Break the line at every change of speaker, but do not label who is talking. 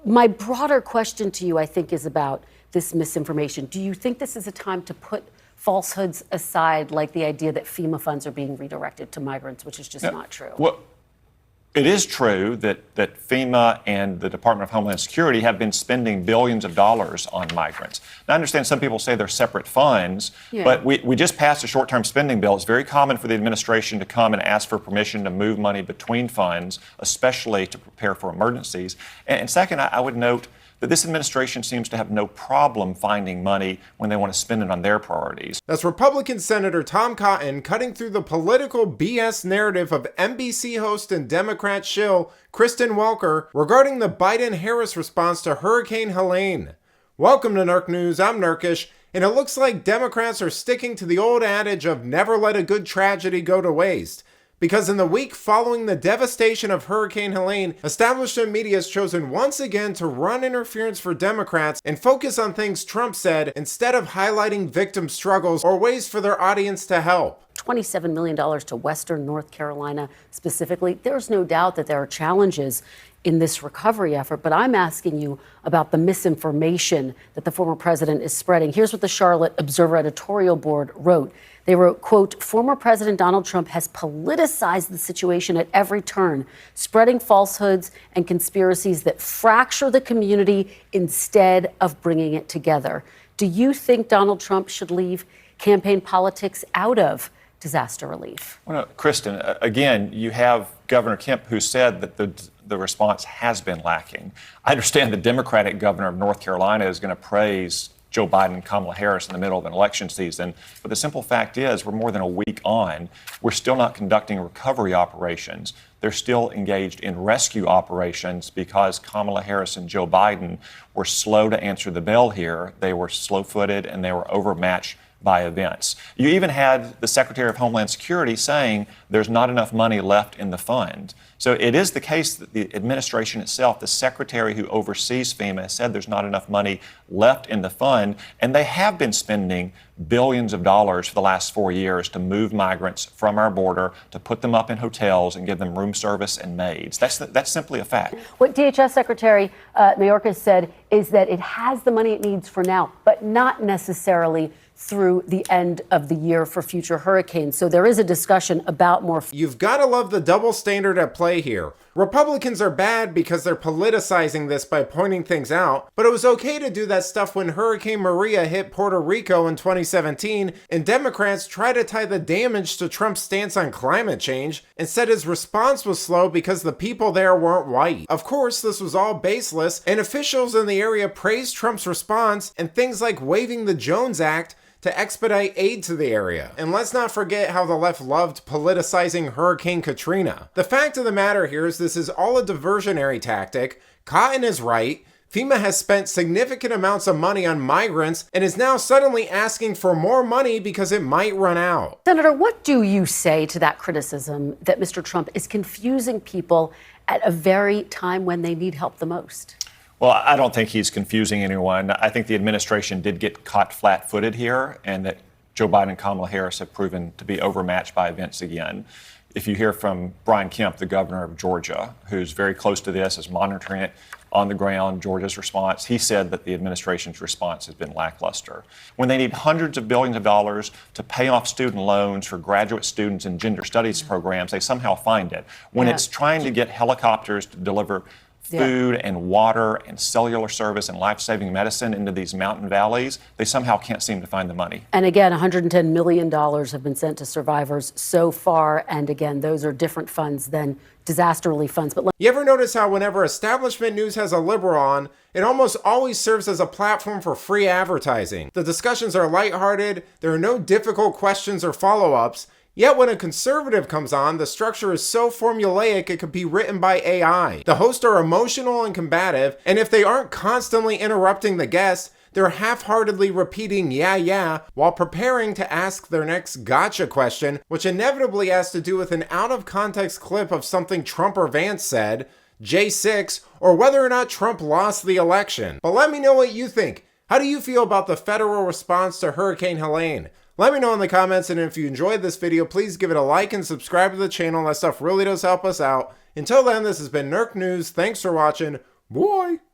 My broader question to you, I think, is about this misinformation. Do you think this is a time to put falsehoods aside, like the idea that FEMA funds are being redirected to migrants, which is just not true?
Well, it is true that FEMA and the Department of Homeland Security have been spending billions of dollars on migrants. Now, I understand some people say they're separate funds, but we just passed a short-term spending bill. It's very common for the administration to come and ask for permission to move money between funds, especially to prepare for emergencies. And second, I would note that this administration seems to have no problem finding money when they want to spend it on their priorities.
That's Republican Senator Tom Cotton cutting through the political BS narrative of NBC host and Democrat shill Kristen Welker regarding the Biden-Harris response to Hurricane Helene. Welcome to Nerk News, I'm Nerkish, and it looks like Democrats are sticking to the old adage of never let a good tragedy go to waste. Because in the week following the devastation of Hurricane Helene, establishment media has chosen once again to run interference for Democrats and focus on things Trump said instead of highlighting victim struggles or ways for their audience to help.
$27 million to Western North Carolina specifically. There's no doubt that there are challenges in this recovery effort, but I'm asking you about the misinformation that the former president is spreading. Here's what the Charlotte Observer editorial board wrote. They wrote, quote, former President Donald Trump has politicized the situation at every turn, spreading falsehoods and conspiracies that fracture the community instead of bringing it together. Do you think Donald Trump should leave campaign politics out of disaster relief?
Well, no, Kristen, again, you have Governor Kemp who said that the response has been lacking. I understand the Democratic governor of North Carolina is going to praise Joe Biden and Kamala Harris in the middle of an election season. But the simple fact is we're more than a week on. We're still not conducting recovery operations. They're still engaged in rescue operations because Kamala Harris and Joe Biden were slow to answer the bell here. They were slow-footed and they were overmatched by events. You even had the Secretary of Homeland Security saying there's not enough money left in the fund. So it is the case that the administration itself, the secretary who oversees FEMA, said there's not enough money left in the fund, and they have been spending billions of dollars for the last 4 years to move migrants from our border, to put them up in hotels and give them room service and maids. That's simply a fact.
What DHS Secretary Mayorkas said is that it has the money it needs for now, but not necessarily through the end of the year for future hurricanes. So there is a discussion about more.
You've got to love the double standard at play here. Republicans are bad because they're politicizing this by pointing things out, but it was okay to do that stuff when Hurricane Maria hit Puerto Rico in 2017, and Democrats try to tie the damage to Trump's stance on climate change and said his response was slow because the people there weren't white. Of course, this was all baseless, and officials in the area praised Trump's response and things like waiving the Jones Act to expedite aid to the area. And let's not forget how the left loved politicizing Hurricane Katrina. The fact of the matter here is this is all a diversionary tactic. Cotton is right. FEMA has spent significant amounts of money on migrants and is now suddenly asking for more money because it might run out.
Senator, what do you say to that criticism that Mr. Trump is confusing people at a very time when they need help the most?
Well, I don't think he's confusing anyone. I think the administration did get caught flat-footed here, and that Joe Biden and Kamala Harris have proven to be overmatched by events again. If you hear from Brian Kemp, the governor of Georgia, who's very close to this, is monitoring it on the ground, Georgia's response, he said that the administration's response has been lackluster. When they need hundreds of billions of dollars to pay off student loans for graduate students in gender studies programs, they somehow find it. When it's trying to get helicopters to deliver food and water and cellular service and life-saving medicine into these mountain valleys, they somehow can't seem to find the money.
And again, $110 million have been sent to survivors so far. And again, those are different funds than disaster relief funds. But
you ever notice how whenever establishment news has a liberal on, it almost always serves as a platform for free advertising? The discussions are lighthearted, there are no difficult questions or follow-ups. Yet when a conservative comes on, the structure is so formulaic it could be written by AI. The hosts are emotional and combative, and if they aren't constantly interrupting the guests, they're half-heartedly repeating yeah, while preparing to ask their next gotcha question, which inevitably has to do with an out-of-context clip of something Trump or Vance said, J6, or whether or not Trump lost the election. But let me know what you think. How do you feel about the federal response to Hurricane Helene? Let me know in the comments, and if you enjoyed this video, please give it a like and subscribe to the channel. That stuff really does help us out. Until then, this has been Nerk News. Thanks for watching. Bye!